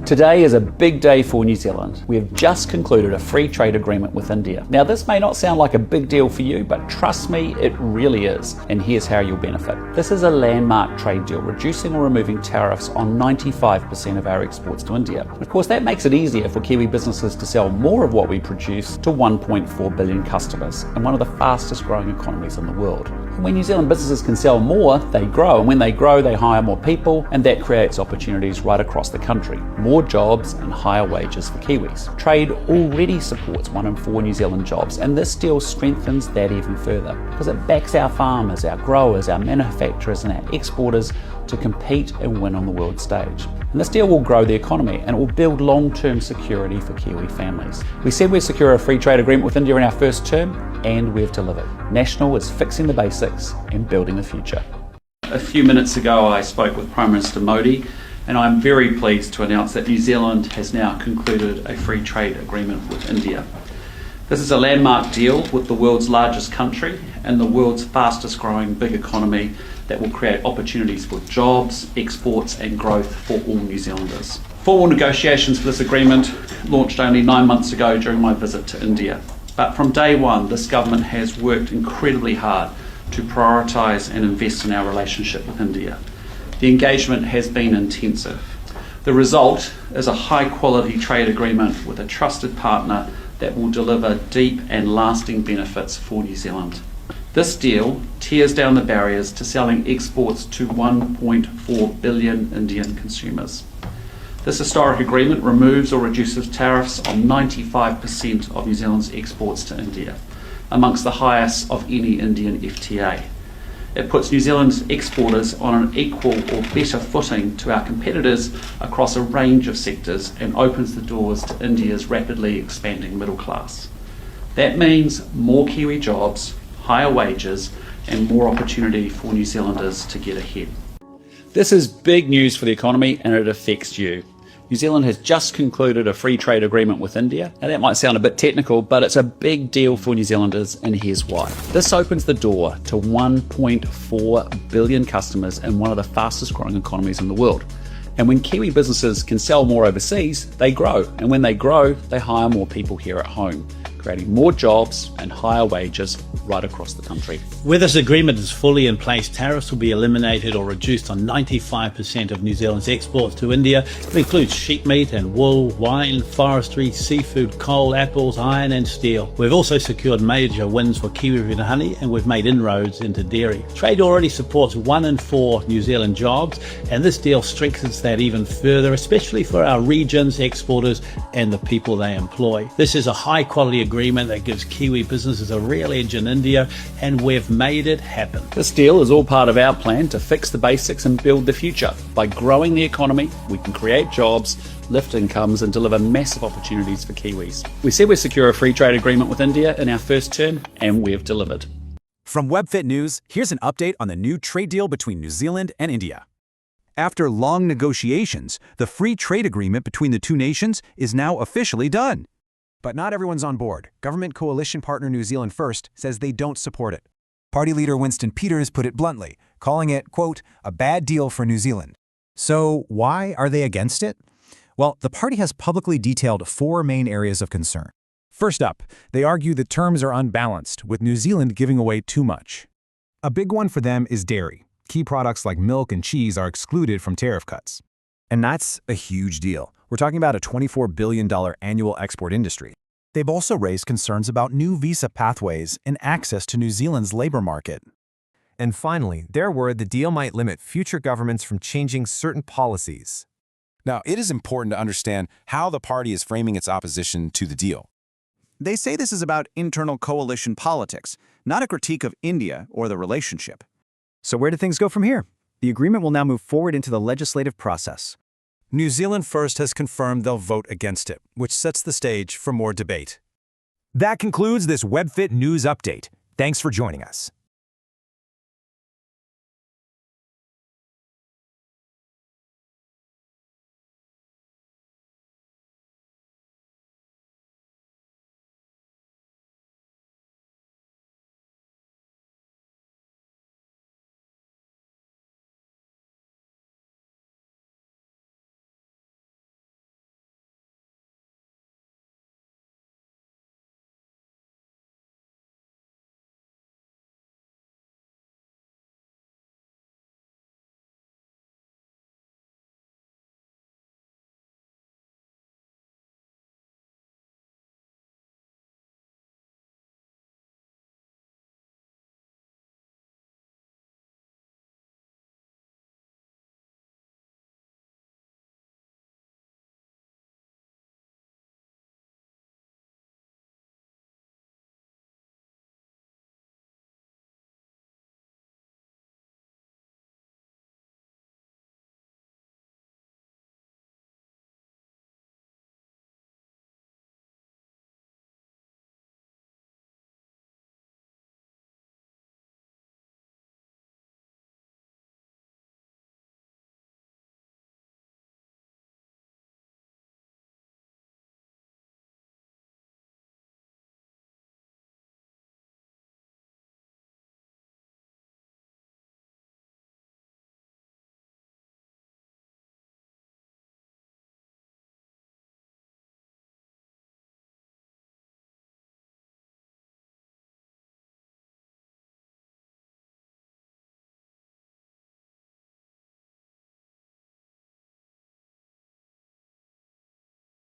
Today is a big day for New Zealand. We have just concluded a free trade agreement with India. Now, this may not sound like a big deal for you, but trust me, it really is. And here's how you'll benefit. This is a landmark trade deal, reducing or removing tariffs on 95% of our exports to India. Of course, that makes it easier for Kiwi businesses to sell more of what we produce to 1.4 billion customers and one of the fastest growing economies in the world. And when New Zealand businesses can sell more, they grow. And when they grow, they hire more people, and that creates opportunities right across the country. More jobs and higher wages for Kiwis. Trade already supports 1 in 4 New Zealand jobs, and this deal strengthens that even further because it backs our farmers, our growers, our manufacturers and our exporters to compete and win on the world stage. And this deal will grow the economy and it will build long-term security for Kiwi families. We said we'd secure a free trade agreement with India in our first term, and we've delivered. National is fixing the basics and building the future. A few minutes ago I spoke with Prime Minister Modi, and I'm very pleased to announce that New Zealand has now concluded a free trade agreement with India. This is a landmark deal with the world's largest country and the world's fastest growing big economy that will create opportunities for jobs, exports and growth for all New Zealanders. Formal negotiations for this agreement launched only 9 months ago during my visit to India. But from day one, this government has worked incredibly hard to prioritise and invest in our relationship with India. The engagement has been intensive. The result is a high quality trade agreement with a trusted partner that will deliver deep and lasting benefits for New Zealand. This deal tears down the barriers to selling exports to 1.4 billion Indian consumers. This historic agreement removes or reduces tariffs on 95% of New Zealand's exports to India, amongst the highest of any Indian FTA. It puts New Zealand's exporters on an equal or better footing to our competitors across a range of sectors and opens the doors to India's rapidly expanding middle class. That means more Kiwi jobs, higher wages, and more opportunity for New Zealanders to get ahead. This is big news for the economy and it affects you. New Zealand has just concluded a free trade agreement with India. Now that might sound a bit technical, but it's a big deal for New Zealanders, and here's why. This opens the door to 1.4 billion customers and one of the fastest growing economies in the world. And when Kiwi businesses can sell more overseas, they grow. And when they grow, they hire more people here at home, creating more jobs and higher wages right across the country. Where this agreement is fully in place, tariffs will be eliminated or reduced on 95% of New Zealand's exports to India. It includes sheep meat and wool, wine, forestry, seafood, coal, apples, iron and steel. We've also secured major wins for kiwifruit and honey, and we've made inroads into dairy. Trade already supports 1 in 4 New Zealand jobs, and this deal strengthens that even further, especially for our region's exporters and the people they employ. This is a high quality agreement that gives Kiwi businesses a real edge in India, and we've made it happen. This deal is all part of our plan to fix the basics and build the future. By growing the economy, we can create jobs, lift incomes and deliver massive opportunities for Kiwis. We said we'd secure a free trade agreement with India in our first term, and we've delivered. From WebFit News, here's an update on the new trade deal between New Zealand and India. After long negotiations, the free trade agreement between the two nations is now officially done. But not everyone's on board. Government coalition partner New Zealand First says they don't support it. Party leader Winston Peters put it bluntly, calling it, quote, a bad deal for New Zealand. So why are they against it? Well, the party has publicly detailed 4 main areas of concern. First up, they argue the terms are unbalanced, with New Zealand giving away too much. A big one for them is dairy. Key products like milk and cheese are excluded from tariff cuts. And that's a huge deal. We're talking about a $24 billion annual export industry. They've also raised concerns about new visa pathways and access to New Zealand's labor market. And finally, they're worried the deal might limit future governments from changing certain policies. Now, it is important to understand how the party is framing its opposition to the deal. They say this is about internal coalition politics, not a critique of India or the relationship. So where do things go from here? The agreement will now move forward into the legislative process. New Zealand First has confirmed they'll vote against it, which sets the stage for more debate. That concludes this WebFit News Update. Thanks for joining us.